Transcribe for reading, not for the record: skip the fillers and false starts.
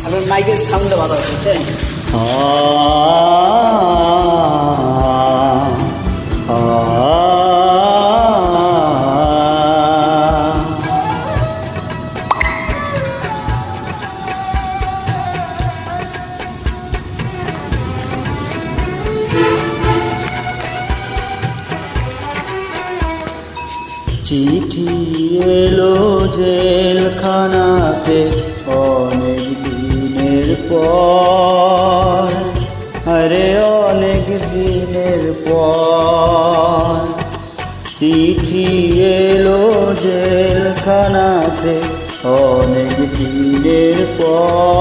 আপনার মাইকের সাউন্ডটা ভালো হচ্ছে। চিঠি এলো জেলখানাতে অনেক দিনের পর, আরে অনেক দিনের পর। চিঠি এলো জেলখানাতে অনেক দিনের পর।